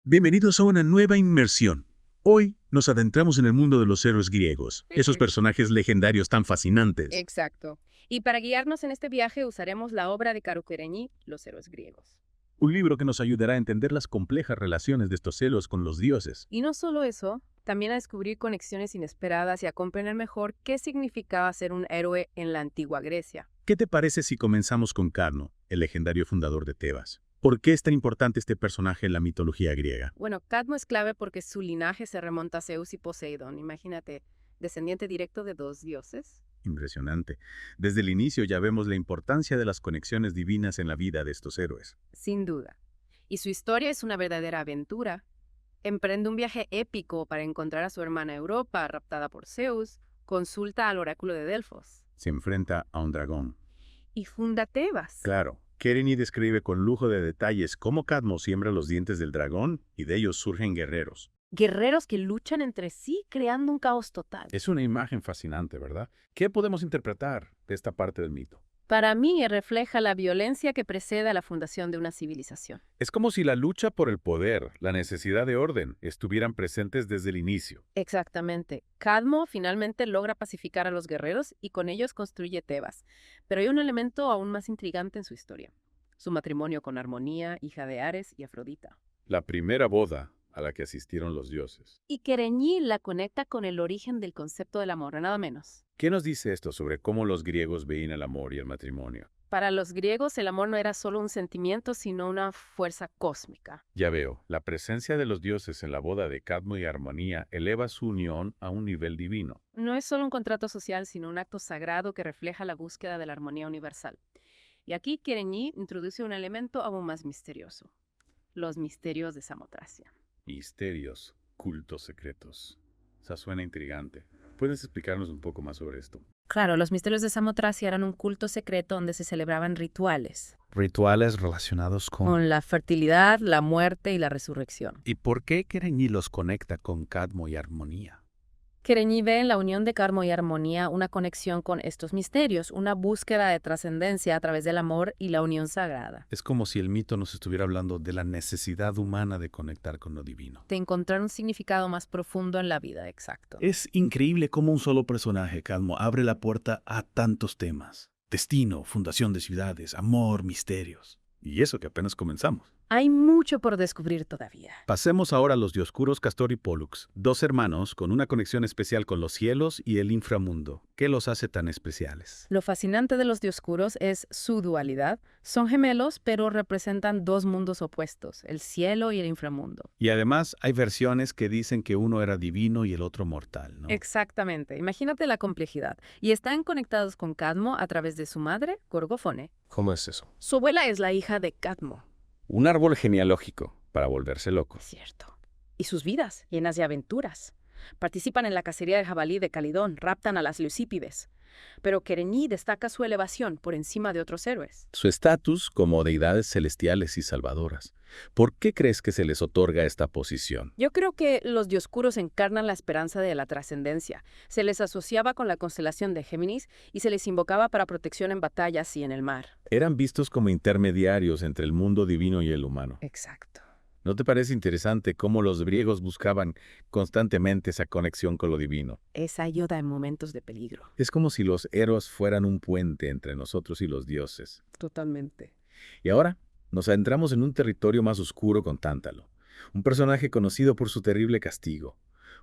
Bienvenidos a una nueva inmersión. Hoy nos adentramos en el mundo de los héroes griegos, esos Ujú. personajes legendarios tan fascinantes. Exacto. Y para guiarnos en este viaje usaremos la obra de Karo Kerenyi, Los héroes griegos. Un libro que nos ayudará a entender las complejas relaciones de estos héroes con los dioses. Y no solo eso, también a descubrir conexiones inesperadas y a comprender mejor qué significaba ser un héroe en la antigua Grecia. ¿Qué te parece si comenzamos con Carno, el legendario fundador de Tebas? ¿Por qué es tan importante este personaje en la mitología griega? Bueno, Cadmo es clave porque su linaje se remonta a Zeus y Poseidón. Imagínate, descendiente directo de dos dioses. Impresionante. Desde el inicio ya vemos la importancia de las conexiones divinas en la vida de estos héroes. Sin duda. Y su historia es una verdadera aventura. Emprende un viaje épico para encontrar a su hermana Europa, raptada por Zeus, consulta al oráculo de Delfos Se enfrenta a un dragón. y funda Tebas. Claro, Kerenyi describe con lujo de detalles cómo Cadmo siembra los dientes del dragón y de ellos surgen guerreros. Guerreros que luchan entre sí creando un caos total. Es una imagen fascinante, ¿verdad? ¿Qué podemos interpretar de esta parte del mito? Para mí refleja la violencia que precede a la fundación de una civilización. Es como si la lucha por el poder, la necesidad de orden, estuvieran presentes desde el inicio. Exactamente. Cadmo finalmente logra pacificar a los guerreros y con ellos construye Tebas. Pero hay un elemento aún más intrigante en su historia. Su matrimonio con Armonía, hija de Ares y Afrodita. La primera boda a la que asistieron los dioses. Y Kerenyi la conecta con el origen del concepto del amor, nada menos. ¿Qué nos dice esto sobre cómo los griegos veían el amor y el matrimonio? Para los griegos el amor no era solo un sentimiento, sino una fuerza cósmica. Ya veo, la presencia de los dioses en la boda de Cadmo y Armonía eleva su unión a un nivel divino. No es solo un contrato social, sino un acto sagrado que refleja la búsqueda de la armonía universal. Y aquí Kerenyi introduce un elemento aún más misterioso, los misterios de Samotracia. Misterios, cultos secretos. Esa suena intrigante. ¿Puedes explicarnos un poco más sobre esto? Claro, los misterios de Samotracia eran un culto secreto donde se celebraban rituales, Rituales relacionados con... con la fertilidad, la muerte y la resurrección. ¿Y por qué Kerenyi los conecta con Cadmo y Armonía? Kerenyi ve en la unión de Carmo y Armonía una conexión con estos misterios, una búsqueda de trascendencia a través del amor y la unión sagrada, Es como si el mito nos estuviera hablando de la necesidad humana de conectar con lo divino. de encontrar un significado más profundo en la vida, exacto. Es increíble cómo un solo personaje, Cadmo, abre la puerta a tantos temas. Destino, fundación de ciudades, amor, misterios. Y eso que apenas comenzamos. Hay mucho por descubrir todavía. Pasemos ahora a los Dioscuros Castor y Pólux, dos hermanos con una conexión especial con los cielos y el inframundo. ¿Qué los hace tan especiales? Lo fascinante de los dioscuros es su dualidad. Son gemelos, pero representan dos mundos opuestos, el cielo y el inframundo. Y además hay versiones que dicen que uno era divino y el otro mortal, ¿no? Exactamente. Imagínate la complejidad. Y están conectados con Cadmo a través de su madre, Gorgófone. ¿Cómo es eso? Su abuela es la hija de Cadmo. Un árbol genealógico para volverse loco. Cierto. Y sus vidas, llenas de aventuras. Participan en la cacería del jabalí de Calidón, raptan a las Leucípides. Pero Kerenyi destaca su elevación por encima de otros héroes. Su estatus como deidades celestiales y salvadoras. ¿Por qué crees que se les otorga esta posición? Yo creo que los dioscuros encarnan la esperanza de la trascendencia. Se les asociaba con la constelación de Géminis y se les invocaba para protección en batallas y en el mar. Eran vistos como intermediarios entre el mundo divino y el humano. Exacto. ¿No te parece interesante cómo los griegos buscaban constantemente esa conexión con lo divino? Esa ayuda en momentos de peligro. Es como si los héroes fueran un puente entre nosotros y los dioses. Totalmente. Y ahora nos adentramos en un territorio más oscuro con Tántalo, un personaje conocido por su terrible castigo.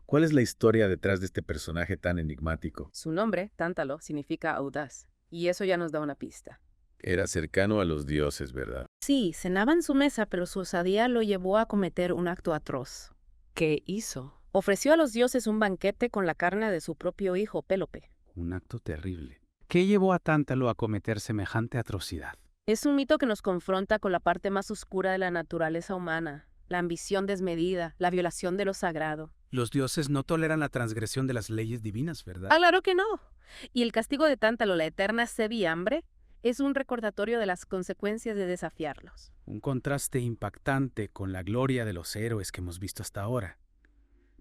¿Cuál es la historia detrás de este personaje tan enigmático? Su nombre, Tántalo, significa audaz. Y eso ya nos da una pista. Era cercano a los dioses, ¿verdad? Sí, cenaba en su mesa, pero su osadía lo llevó a cometer un acto atroz. ¿Qué hizo? Ofreció a los dioses un banquete con la carne de su propio hijo, Pélope. Un acto terrible. ¿Qué llevó a Tántalo a cometer semejante atrocidad? Es un mito que nos confronta con la parte más oscura de la naturaleza humana, la ambición desmedida, la violación de lo sagrado. Los dioses no toleran la transgresión de las leyes divinas, ¿verdad? ¡Ah, claro que no! Y el castigo de Tántalo, la eterna sed y hambre, es un recordatorio de las consecuencias de desafiarlos. Un contraste impactante con la gloria de los héroes que hemos visto hasta ahora.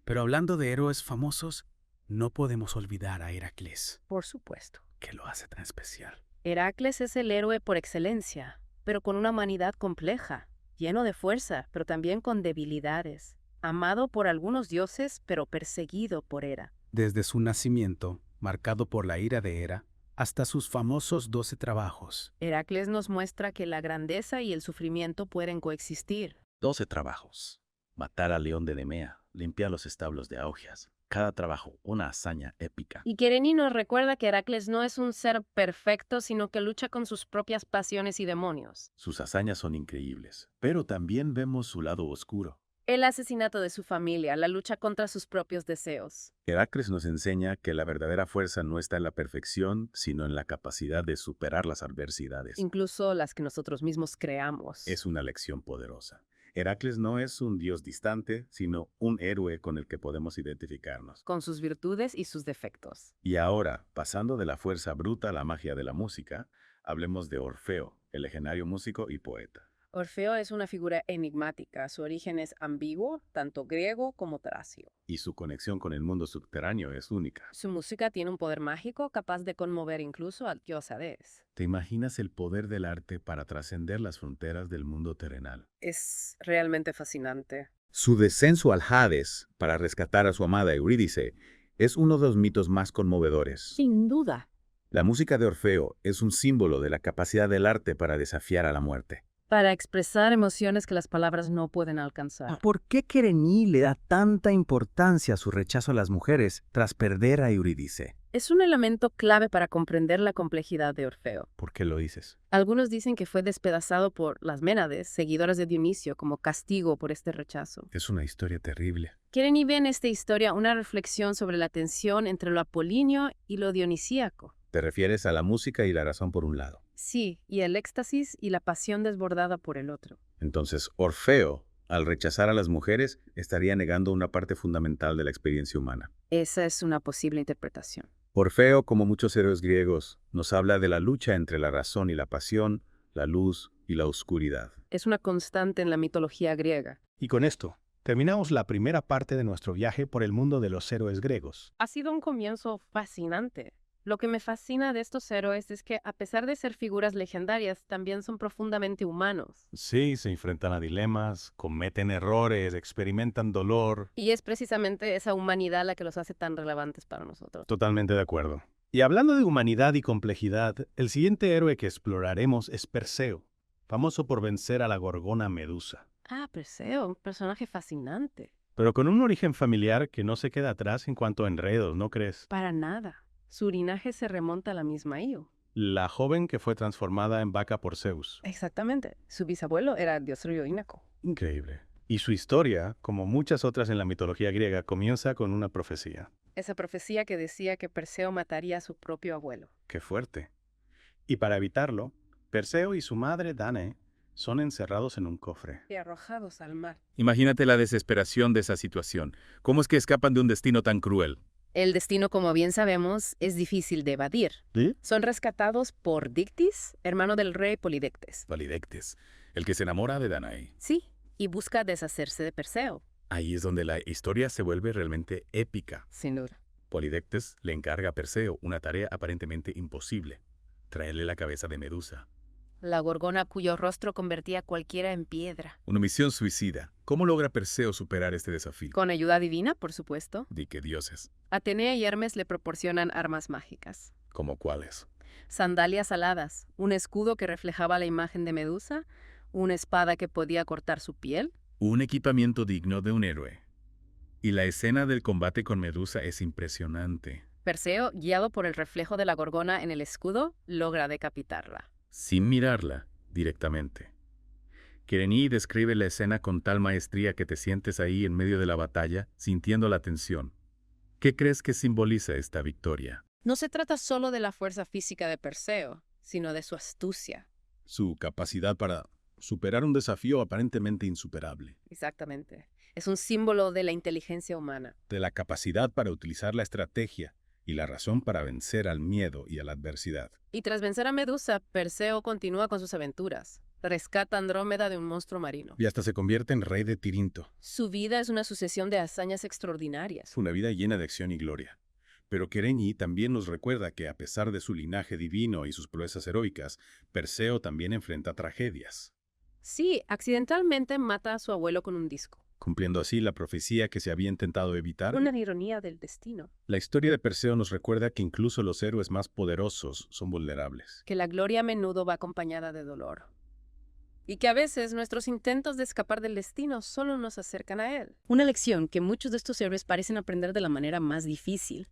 Pero hablando de héroes famosos, no podemos olvidar a Heracles. Por supuesto. ¿Qué lo hace tan especial? Heracles es el héroe por excelencia, pero con una humanidad compleja. lleno de fuerza, pero también con debilidades, amado por algunos dioses, pero perseguido por Hera. Desde su nacimiento, marcado por la ira de Hera, hasta sus famosos 12 trabajos. Heracles nos muestra que la grandeza y el sufrimiento pueden coexistir. 12 trabajos. Matar al león de Nemea, limpiar los establos de Augias. Cada trabajo, una hazaña épica. Y Kereni nos recuerda que Heracles no es un ser perfecto, sino que lucha con sus propias pasiones y demonios. Sus hazañas son increíbles, pero también vemos su lado oscuro. El asesinato de su familia, la lucha contra sus propios deseos. Heracles nos enseña que la verdadera fuerza no está en la perfección, sino en la capacidad de superar las adversidades. Incluso las que nosotros mismos creamos. Es una lección poderosa. Heracles no es un dios distante, sino un héroe con el que podemos identificarnos. Con sus virtudes y sus defectos. Y ahora, pasando de la fuerza bruta a la magia de la música, hablemos de Orfeo, el legendario músico y poeta. Orfeo es una figura enigmática. Su origen es ambiguo, tanto griego como tracio. Y su conexión con el mundo subterráneo es única. Su música tiene un poder mágico capaz de conmover incluso al dios Hades. ¿Te imaginas el poder del arte para trascender las fronteras del mundo terrenal? Es realmente fascinante. Su descenso al Hades para rescatar a su amada Eurídice es uno de los mitos más conmovedores. Sin duda. La música de Orfeo es un símbolo de la capacidad del arte para desafiar a la muerte. Para expresar emociones que las palabras no pueden alcanzar. ¿Por qué Kereni le da tanta importancia a su rechazo a las mujeres tras perder a Eurídice? Es un elemento clave para comprender la complejidad de Orfeo. ¿Por qué lo dices? Algunos dicen que fue despedazado por las Ménades, seguidoras de Dionisio, como castigo por este rechazo. Es una historia terrible. Kereni ve en esta historia una reflexión sobre la tensión entre lo apolíneo y lo dionisíaco. Te refieres a la música y la razón por un lado. Sí, y el éxtasis y la pasión desbordada por el otro. Entonces, Orfeo, al rechazar a las mujeres, estaría negando una parte fundamental de la experiencia humana. Esa es una posible interpretación. Orfeo, como muchos héroes griegos, nos habla de la lucha entre la razón y la pasión, la luz y la oscuridad. Es una constante en la mitología griega. Y con esto, terminamos la primera parte de nuestro viaje por el mundo de los héroes griegos. Ha sido un comienzo fascinante. Lo que me fascina de estos héroes es que, a pesar de ser figuras legendarias, también son profundamente humanos. Sí, se enfrentan a dilemas, cometen errores, experimentan dolor. Y es precisamente esa humanidad la que los hace tan relevantes para nosotros. Totalmente de acuerdo. Y hablando de humanidad y complejidad, el siguiente héroe que exploraremos es Perseo, famoso por vencer a la gorgona Medusa. Ah, Perseo, un personaje fascinante. Pero con un origen familiar que no se queda atrás en cuanto a enredos, ¿no crees? Para nada. Su linaje se remonta a la misma Io. La joven que fue transformada en vaca por Zeus. Exactamente. Su bisabuelo era el dios río Ínaco. Increíble. Y su historia, como muchas otras en la mitología griega, comienza con una profecía. Esa profecía que decía que Perseo mataría a su propio abuelo. ¡Qué fuerte! Y para evitarlo, Perseo y su madre Danae son encerrados en un cofre. Y arrojados al mar. Imagínate la desesperación de esa situación. ¿Cómo es que escapan de un destino tan cruel? El destino, como bien sabemos, es difícil de evadir. ¿Sí? Son rescatados por Dictys, hermano del rey Polidectes. Polidectes, el que se enamora de Danae. Sí, y busca deshacerse de Perseo. Ahí es donde la historia se vuelve realmente épica. Sin duda. Polidectes le encarga a Perseo una tarea aparentemente imposible: traerle la cabeza de Medusa. La gorgona cuyo rostro convertía a cualquiera en piedra. Una misión suicida. ¿Cómo logra Perseo superar este desafío? Con ayuda divina, por supuesto. Di que dioses. Atenea y Hermes le proporcionan armas mágicas. ¿Cómo cuáles? Sandalias aladas, un escudo que reflejaba la imagen de Medusa, una espada que podía cortar su piel. Un equipamiento digno de un héroe. Y la escena del combate con Medusa es impresionante. Perseo, guiado por el reflejo de la gorgona en el escudo, logra decapitarla. Sin mirarla directamente. Kereni describe la escena con tal maestría que te sientes ahí en medio de la batalla, sintiendo la tensión. ¿Qué crees que simboliza esta victoria? No se trata solo de la fuerza física de Perseo, sino de su astucia. Su capacidad para superar un desafío aparentemente insuperable. Exactamente. Es un símbolo de la inteligencia humana. De la capacidad para utilizar la estrategia y la razón para vencer al miedo y a la adversidad. Y tras vencer a Medusa, Perseo continúa con sus aventuras. Rescata a Andrómeda de un monstruo marino. Y hasta se convierte en rey de Tirinto. Su vida es una sucesión de hazañas extraordinarias. Una vida llena de acción y gloria. Pero Kereni también nos recuerda que a pesar de su linaje divino y sus proezas heroicas, Perseo también enfrenta tragedias. Sí, accidentalmente mata a su abuelo con un disco. cumpliendo así la profecía que se había intentado evitar. Una ironía del destino. La historia de Perseo nos recuerda que incluso los héroes más poderosos son vulnerables. Que la gloria a menudo va acompañada de dolor. Y que a veces nuestros intentos de escapar del destino solo nos acercan a él. Una lección que muchos de estos héroes parecen aprender de la manera más difícil.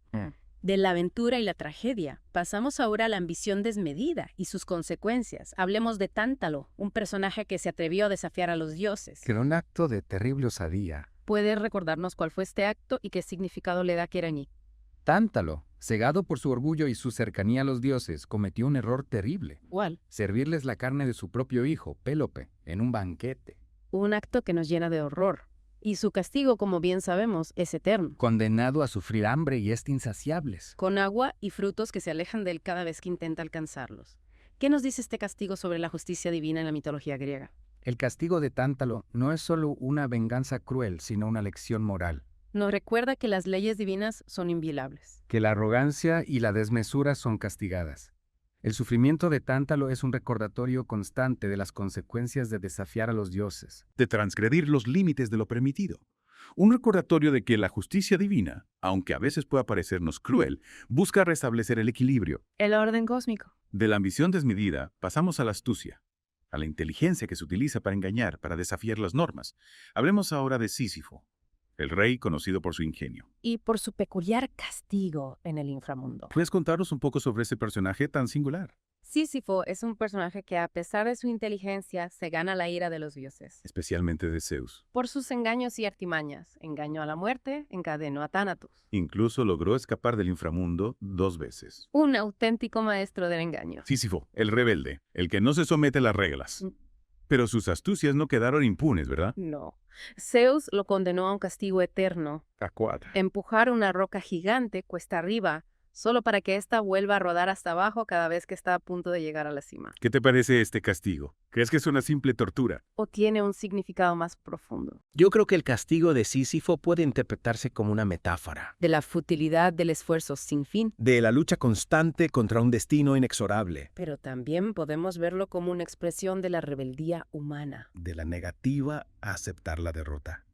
De la aventura y la tragedia, pasamos ahora a la ambición desmedida y sus consecuencias. Hablemos de Tántalo, un personaje que se atrevió a desafiar a los dioses. Que era un acto de terrible osadía. ¿Puede recordarnos cuál fue este acto y qué significado le da Querañí? Tántalo, cegado por su orgullo y su cercanía a los dioses, cometió un error terrible. ¿Cuál? Servirles la carne de su propio hijo, Pélope, en un banquete. Un acto que nos llena de horror. Y su castigo, como bien sabemos, es eterno. Condenado a sufrir hambre y insaciables. Con agua y frutos que se alejan de él cada vez que intenta alcanzarlos. ¿Qué nos dice este castigo sobre la justicia divina en la mitología griega? El castigo de Tántalo no es solo una venganza cruel, sino una lección moral. Nos recuerda que las leyes divinas son inviolables. Que la arrogancia y la desmesura son castigadas. El sufrimiento de Tántalo es un recordatorio constante de las consecuencias de desafiar a los dioses. De transgredir los límites de lo permitido. Un recordatorio de que la justicia divina, aunque a veces pueda parecernos cruel, busca restablecer el equilibrio. El orden cósmico. De la ambición desmedida pasamos a la astucia, a la inteligencia que se utiliza para engañar, para desafiar las normas. Hablemos ahora de Sísifo, el rey conocido por su ingenio. Y por su peculiar castigo en el inframundo. ¿Puedes contarnos un poco sobre ese personaje tan singular? Sísifo es un personaje que, a pesar de su inteligencia, se gana la ira de los dioses. Especialmente de Zeus. Por sus engaños y artimañas. Engañó a la muerte, encadenó a Tánatos. Incluso logró escapar del inframundo 2 veces. Un auténtico maestro del engaño. Sísifo, el rebelde, el que no se somete a las reglas. Pero sus astucias no quedaron impunes, ¿verdad? No. Zeus lo condenó a un castigo eterno. Empujar una roca gigante cuesta arriba, solo para que ésta vuelva a rodar hasta abajo cada vez que está a punto de llegar a la cima. ¿Qué te parece este castigo? ¿Crees que es una simple tortura? ¿O tiene un significado más profundo? Yo creo que el castigo de Sísifo puede interpretarse como una metáfora. De la futilidad del esfuerzo sin fin. De la lucha constante contra un destino inexorable. Pero también podemos verlo como una expresión de la rebeldía humana. De la negativa a aceptar la derrota.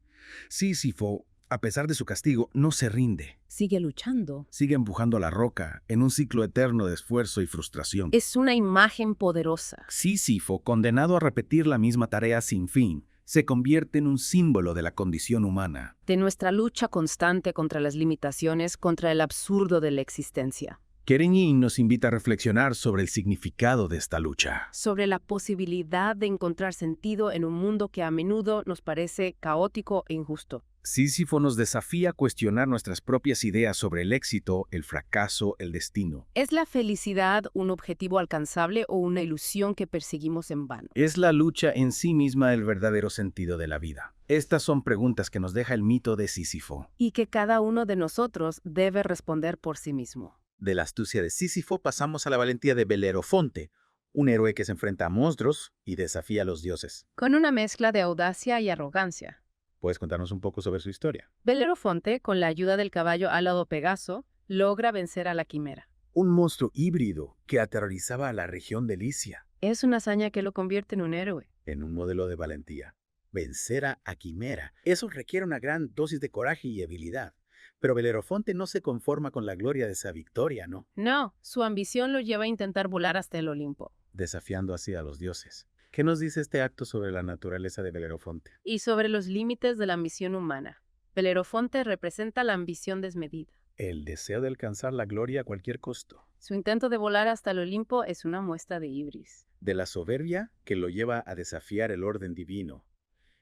Sísifo, a pesar de su castigo, no se rinde. Sigue luchando. Sigue empujando a la roca en un ciclo eterno de esfuerzo y frustración. Es una imagen poderosa. Sísifo, condenado a repetir la misma tarea sin fin, se convierte en un símbolo de la condición humana. De nuestra lucha constante contra las limitaciones, contra el absurdo de la existencia. Querañí nos invita a reflexionar sobre el significado de esta lucha. Sobre la posibilidad de encontrar sentido en un mundo que a menudo nos parece caótico e injusto. Sísifo nos desafía a cuestionar nuestras propias ideas sobre el éxito, el fracaso, el destino. ¿Es la felicidad un objetivo alcanzable o una ilusión que perseguimos en vano? ¿Es la lucha en sí misma el verdadero sentido de la vida? Estas son preguntas que nos deja el mito de Sísifo. Y que cada uno de nosotros debe responder por sí mismo. De la astucia de Sísifo pasamos a la valentía de Belerofonte, un héroe que se enfrenta a monstruos y desafía a los dioses. Con una mezcla de audacia y arrogancia. ¿Puedes contarnos un poco sobre su historia? Belerofonte, con la ayuda del caballo alado Pegaso, logra vencer a la quimera. Un monstruo híbrido que aterrorizaba a la región de Licia. Es una hazaña que lo convierte en un héroe. En un modelo de valentía. Vencer a Quimera. Eso requiere una gran dosis de coraje y habilidad. Pero Belerofonte no se conforma con la gloria de esa victoria, ¿no? No, su ambición lo lleva a intentar volar hasta el Olimpo. Desafiando así a los dioses. ¿Qué nos dice este acto sobre la naturaleza de Belerofonte? Y sobre los límites de la ambición humana. Belerofonte representa la ambición desmedida. El deseo de alcanzar la gloria a cualquier costo. Su intento de volar hasta el Olimpo es una muestra de ibris. De la soberbia que lo lleva a desafiar el orden divino.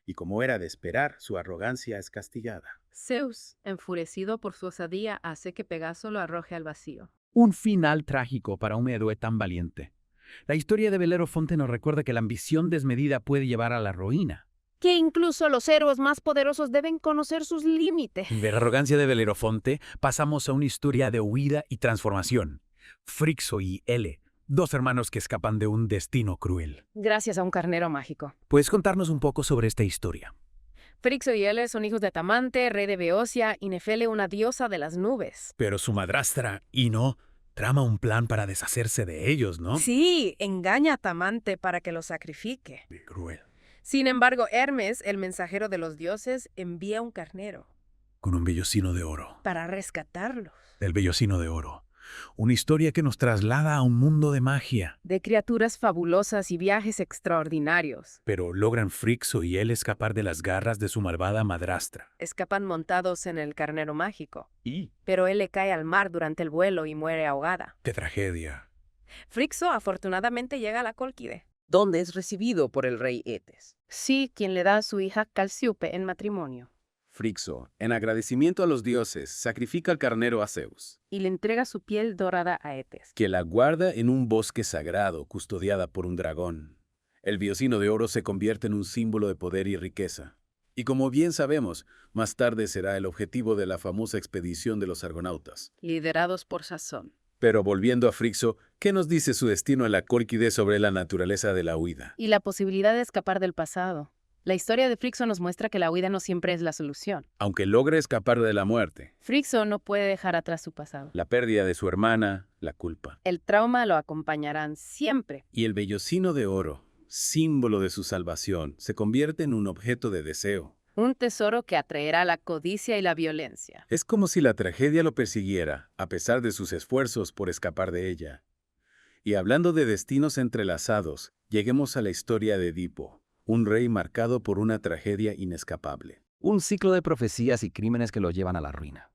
Y como era de esperar, su arrogancia es castigada. Zeus, enfurecido por su osadía, hace que Pegaso lo arroje al vacío. Un final trágico para un héroe tan valiente. La historia de Belerofonte nos recuerda que la ambición desmedida puede llevar a la ruina. Que incluso los héroes más poderosos deben conocer sus límites. De la arrogancia de Belerofonte pasamos a una historia de huida y transformación. Frixo y Ele, dos hermanos que escapan de un destino cruel. Gracias a un carnero mágico. ¿Puedes contarnos un poco sobre esta historia? Frixo y Ele son hijos de Tamante, rey de Beocia, y Nefele, una diosa de las nubes. Pero su madrastra, Ino, trama un plan para deshacerse de ellos, ¿no? Sí, engaña a Tamante para que lo sacrifique. Qué cruel. Sin embargo, Hermes, el mensajero de los dioses, envía un carnero Con un vellocino de oro. para rescatarlos El vellocino de oro. Una historia que nos traslada a un mundo de magia. de criaturas fabulosas y viajes extraordinarios. Pero logran Frixo y él escapar de las garras de su malvada madrastra. Escapan montados en el carnero mágico, ¡Y pero él le cae al mar durante el vuelo y muere ahogada. qué tragedia! Frixo afortunadamente llega a la Cólquide. donde es recibido por el rey Etes. Sí, quien le da a su hija Calcíope en matrimonio. Frixo, en agradecimiento a los dioses, sacrifica al carnero a Zeus, Y le entrega su piel dorada a Etes. que la guarda en un bosque sagrado custodiada por un dragón. El vellocino de oro se convierte en un símbolo de poder y riqueza. Y como bien sabemos, más tarde será el objetivo de la famosa expedición de los argonautas. Liderados por Sasón. Pero volviendo a Frixo, ¿qué nos dice su destino en la Cólquide sobre la naturaleza de la huida? Y la posibilidad de escapar del pasado. La historia de Frixo nos muestra que la huida no siempre es la solución. Aunque logre escapar de la muerte, Frixo no puede dejar atrás su pasado. la pérdida de su hermana, la culpa. El trauma lo acompañarán siempre. Y el vellocino de oro, símbolo de su salvación, se convierte en un objeto de deseo. Un tesoro que atraerá la codicia y la violencia. Es como si la tragedia lo persiguiera, a pesar de sus esfuerzos por escapar de ella. Y hablando de destinos entrelazados, lleguemos a la historia de Edipo, un rey marcado por una tragedia inescapable. Un ciclo de profecías y crímenes que lo llevan a la ruina.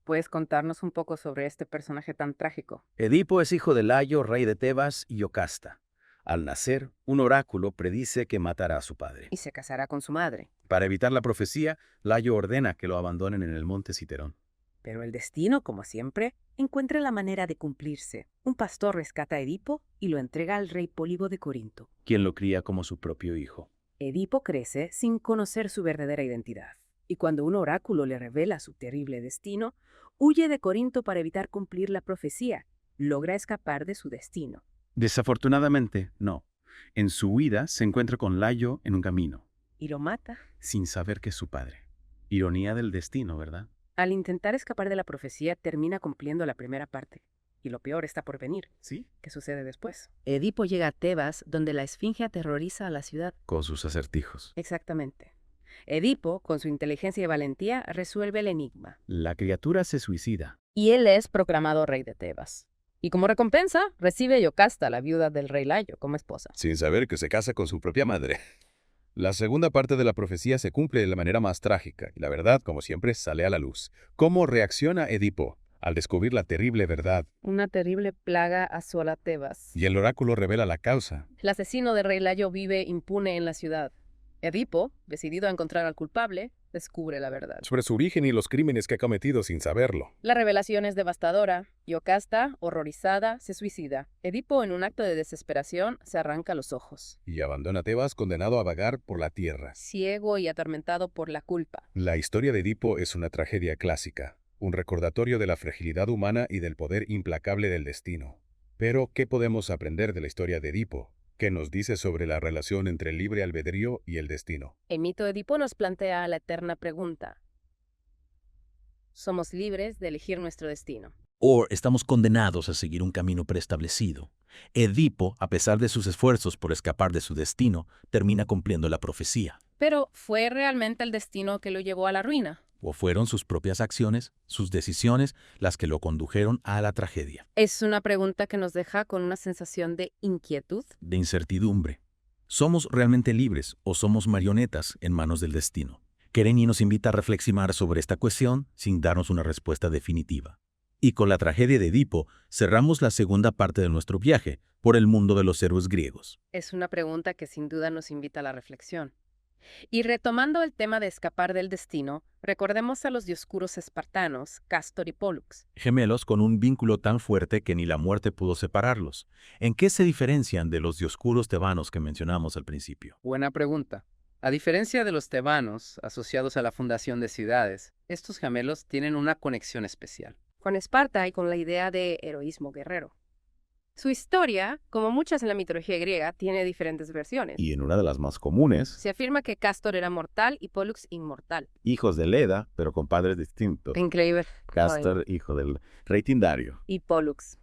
¿Puedes contarnos un poco sobre este personaje tan trágico? Edipo es hijo de Layo, rey de Tebas, y Yocasta. Al nacer, un oráculo predice que matará a su padre. Y se casará con su madre. Para evitar la profecía, Layo ordena que lo abandonen en el monte Citerón. Pero el destino, como siempre, encuentra la manera de cumplirse. Un pastor rescata a Edipo y lo entrega al rey Pólibo de Corinto. Quien lo cría como su propio hijo. Edipo crece sin conocer su verdadera identidad. Y cuando un oráculo le revela su terrible destino, huye de Corinto para evitar cumplir la profecía. Logra escapar de su destino. Desafortunadamente, no. En su huida se encuentra con Layo en un camino, Y lo mata. sin saber que es su padre. Ironía del destino, ¿verdad? Al intentar escapar de la profecía, termina cumpliendo la primera parte. Y lo peor está por venir. Sí. ¿Qué sucede después? Edipo llega a Tebas, donde la esfinge aterroriza a la ciudad. Con sus acertijos. Exactamente. Edipo, con su inteligencia y valentía, resuelve el enigma. La criatura se suicida. Y él es proclamado rey de Tebas. Y como recompensa, recibe a Yocasta, la viuda del rey Layo, como esposa. Sin saber que se casa con su propia madre. La segunda parte de la profecía se cumple de la manera más trágica, y la verdad, como siempre, sale a la luz. ¿Cómo reacciona Edipo al descubrir la terrible verdad? Una terrible plaga asola Tebas. Y el oráculo revela la causa. El asesino del rey Layo vive impune en la ciudad. Edipo, decidido a encontrar al culpable, descubre la verdad. Sobre su origen y los crímenes que ha cometido sin saberlo. La revelación es devastadora. Yocasta, horrorizada, se suicida. Edipo, en un acto de desesperación, se arranca los ojos. Y abandona Tebas condenado a vagar por la tierra. Ciego y atormentado por la culpa. La historia de Edipo es una tragedia clásica, un recordatorio de la fragilidad humana y del poder implacable del destino. Pero, ¿qué podemos aprender de la historia de Edipo? ¿Qué nos dice sobre la relación entre el libre albedrío y el destino? El mito de Edipo nos plantea la eterna pregunta. ¿Somos libres de elegir nuestro destino? ¿O estamos condenados a seguir un camino preestablecido? Edipo, a pesar de sus esfuerzos por escapar de su destino, termina cumpliendo la profecía. Pero, ¿fue realmente el destino que lo llevó a la ruina? ¿O fueron sus propias acciones, sus decisiones, las que lo condujeron a la tragedia? Es una pregunta que nos deja con una sensación de inquietud. De incertidumbre. ¿Somos realmente libres o somos marionetas en manos del destino? Kereni nos invita a reflexionar sobre esta cuestión sin darnos una respuesta definitiva. Y con la tragedia de Edipo cerramos la segunda parte de nuestro viaje por el mundo de los héroes griegos. Es una pregunta que sin duda nos invita a la reflexión. Y retomando el tema de escapar del destino, recordemos a los dioscuros espartanos, Cástor y Pólux. Gemelos con un vínculo tan fuerte que ni la muerte pudo separarlos. ¿En qué se diferencian de los dioscuros tebanos que mencionamos al principio? Buena pregunta. A diferencia de los tebanos, asociados a la fundación de ciudades, estos gemelos tienen una conexión especial. Con Esparta y con la idea de heroísmo guerrero. Su historia, como muchas en la mitología griega, tiene diferentes versiones. Y en una de las más comunes, Se afirma que Cástor era mortal y Pólux inmortal. hijos de Leda, pero con padres distintos. Increíble. Castor, hijo del rey Tindario. Y Pólux.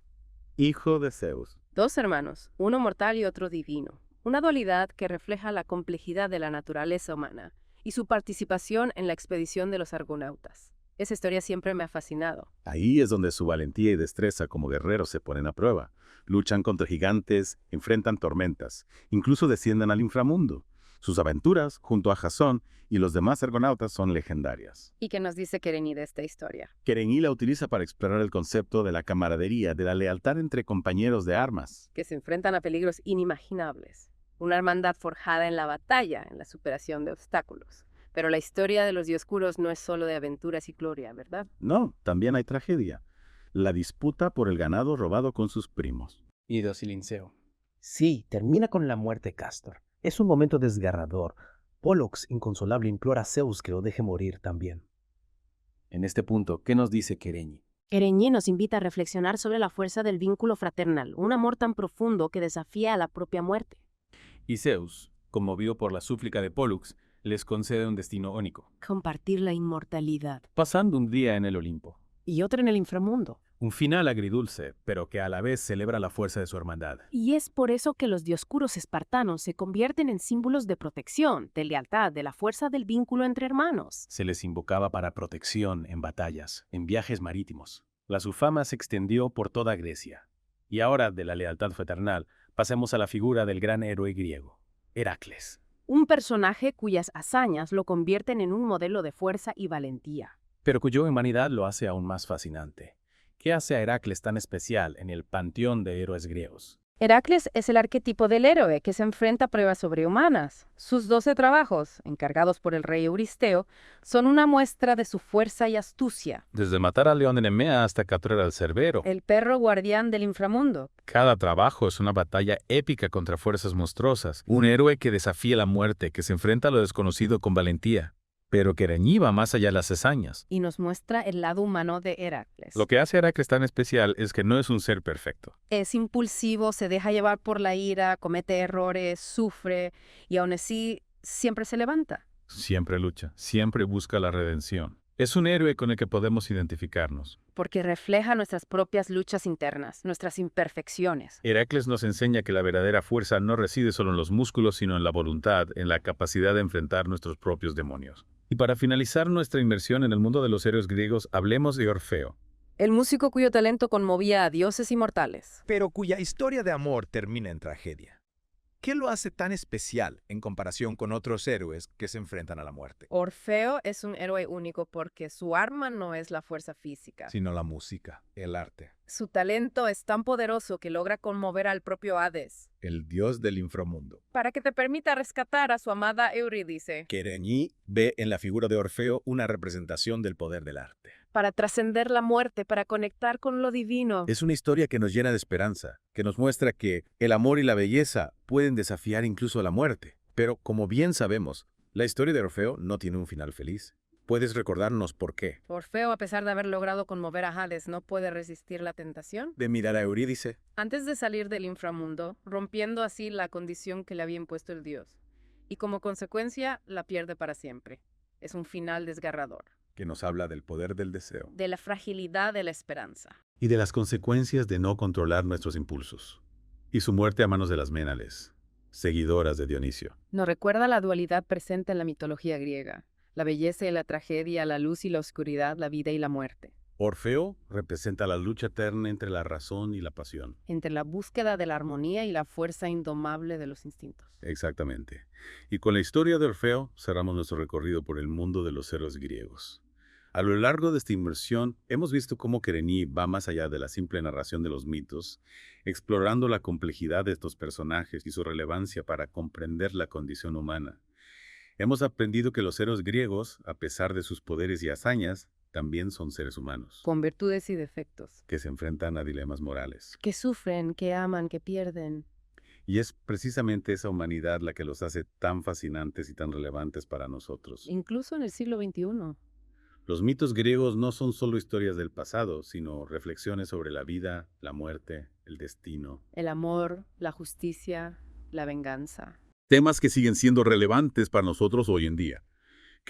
Hijo de Zeus. Dos hermanos, uno mortal y otro divino. Una dualidad que refleja la complejidad de la naturaleza humana y su participación en la expedición de los argonautas. Esa historia siempre me ha fascinado. Ahí es donde su valentía y destreza como guerreros se ponen a prueba. Luchan contra gigantes, enfrentan tormentas, incluso descienden al inframundo. Sus aventuras, junto a Jasón y los demás argonautas, son legendarias. ¿Y qué nos dice Kereni de esta historia? Kereni la utiliza para explorar el concepto de la camaradería, de la lealtad entre compañeros de armas. Que se enfrentan a peligros inimaginables. Una hermandad forjada en la batalla, en la superación de obstáculos. Pero la historia de los Dioscuros no es solo de aventuras y gloria, ¿verdad? No, también hay tragedia. La disputa por el ganado robado con sus primos. Idos y Linceo. Sí, termina con la muerte de Castor. Es un momento desgarrador. Pollux, inconsolable, implora a Zeus que lo deje morir también. En este punto, ¿qué nos dice Kereni? Kereni nos invita a reflexionar sobre la fuerza del vínculo fraternal, un amor tan profundo que desafía a la propia muerte. Y Zeus, conmovido por la súplica de Pollux, les concede un destino único. Compartir la inmortalidad. Pasando un día en el Olimpo. Y otro en el inframundo. Un final agridulce, pero que a la vez celebra la fuerza de su hermandad. Y es por eso que los dioscuros espartanos se convierten en símbolos de protección, de lealtad, de la fuerza del vínculo entre hermanos. Se les invocaba para protección en batallas, en viajes marítimos. Su fama se extendió por toda Grecia. Y ahora, de la lealtad fraternal, pasemos a la figura del gran héroe griego, Heracles. Un personaje cuyas hazañas lo convierten en un modelo de fuerza y valentía. Pero cuya humanidad lo hace aún más fascinante. ¿Qué hace a Heracles tan especial en el panteón de héroes griegos? Heracles es el arquetipo del héroe que se enfrenta a pruebas sobrehumanas. Sus 12 trabajos, encargados por el rey Euristeo, son una muestra de su fuerza y astucia. Desde matar al león de Nemea hasta capturar al Cerbero. El perro guardián del inframundo. Cada trabajo es una batalla épica contra fuerzas monstruosas. Un héroe que desafía la muerte, que se enfrenta a lo desconocido con valentía. Pero Kereni va más allá de las hazañas. Y nos muestra el lado humano de Heracles. Lo que hace a Heracles tan especial es que no es un ser perfecto. Es impulsivo, se deja llevar por la ira, comete errores, sufre y aún así siempre se levanta. Siempre lucha, siempre busca la redención. Es un héroe con el que podemos identificarnos. Porque refleja nuestras propias luchas internas, nuestras imperfecciones. Heracles nos enseña que la verdadera fuerza no reside solo en los músculos, sino en la voluntad, en la capacidad de enfrentar nuestros propios demonios. Y para finalizar nuestra inmersión en el mundo de los héroes griegos, hablemos de Orfeo. El músico cuyo talento conmovía a dioses inmortales. Pero cuya historia de amor termina en tragedia. ¿Qué lo hace tan especial en comparación con otros héroes que se enfrentan a la muerte? Orfeo es un héroe único porque su arma no es la fuerza física, sino la música, el arte. Su talento es tan poderoso que logra conmover al propio Hades, el dios del inframundo, para que te permita rescatar a su amada Eurídice. Kereni ve en la figura de Orfeo una representación del poder del arte. Para trascender la muerte, para conectar con lo divino. Es una historia que nos llena de esperanza, que nos muestra que el amor y la belleza pueden desafiar incluso la muerte. Pero, como bien sabemos, la historia de Orfeo no tiene un final feliz. ¿Puedes recordarnos por qué? Orfeo, a pesar de haber logrado conmover a Hades, ¿no puede resistir la tentación? De mirar a Eurídice. Antes de salir del inframundo, rompiendo así la condición que le había impuesto el dios. Y como consecuencia, la pierde para siempre. Es un final desgarrador. Que nos habla del poder del deseo. De la fragilidad de la esperanza. Y de las consecuencias de no controlar nuestros impulsos. Y su muerte a manos de las Ménales, seguidoras de Dionisio. Nos recuerda la dualidad presente en la mitología griega. La belleza y la tragedia, la luz y la oscuridad, la vida y la muerte. Orfeo representa la lucha eterna entre la razón y la pasión. Entre la búsqueda de la armonía y la fuerza indomable de los instintos. Exactamente. Y con la historia de Orfeo cerramos nuestro recorrido por el mundo de los héroes griegos. A lo largo de esta inmersión hemos visto cómo Kereni va más allá de la simple narración de los mitos, explorando la complejidad de estos personajes y su relevancia para comprender la condición humana. Hemos aprendido que los héroes griegos, a pesar de sus poderes y hazañas, también son seres humanos. Con virtudes y defectos. Que se enfrentan a dilemas morales. Que sufren, que aman, que pierden. Y es precisamente esa humanidad la que los hace tan fascinantes y tan relevantes para nosotros. Incluso en el siglo XXI. Los mitos griegos no son solo historias del pasado, sino reflexiones sobre la vida, la muerte, el destino. El amor, la justicia, la venganza. Temas que siguen siendo relevantes para nosotros hoy en día.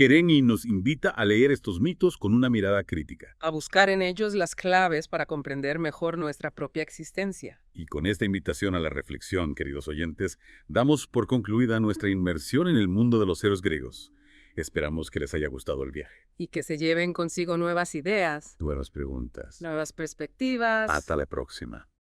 Kereni nos invita a leer estos mitos con una mirada crítica. A buscar en ellos las claves para comprender mejor nuestra propia existencia. Y con esta invitación a la reflexión, queridos oyentes, damos por concluida nuestra inmersión en el mundo de los héroes griegos. Esperamos que les haya gustado el viaje. Y que se lleven consigo nuevas ideas, Nuevas preguntas. nuevas perspectivas. Hasta la próxima.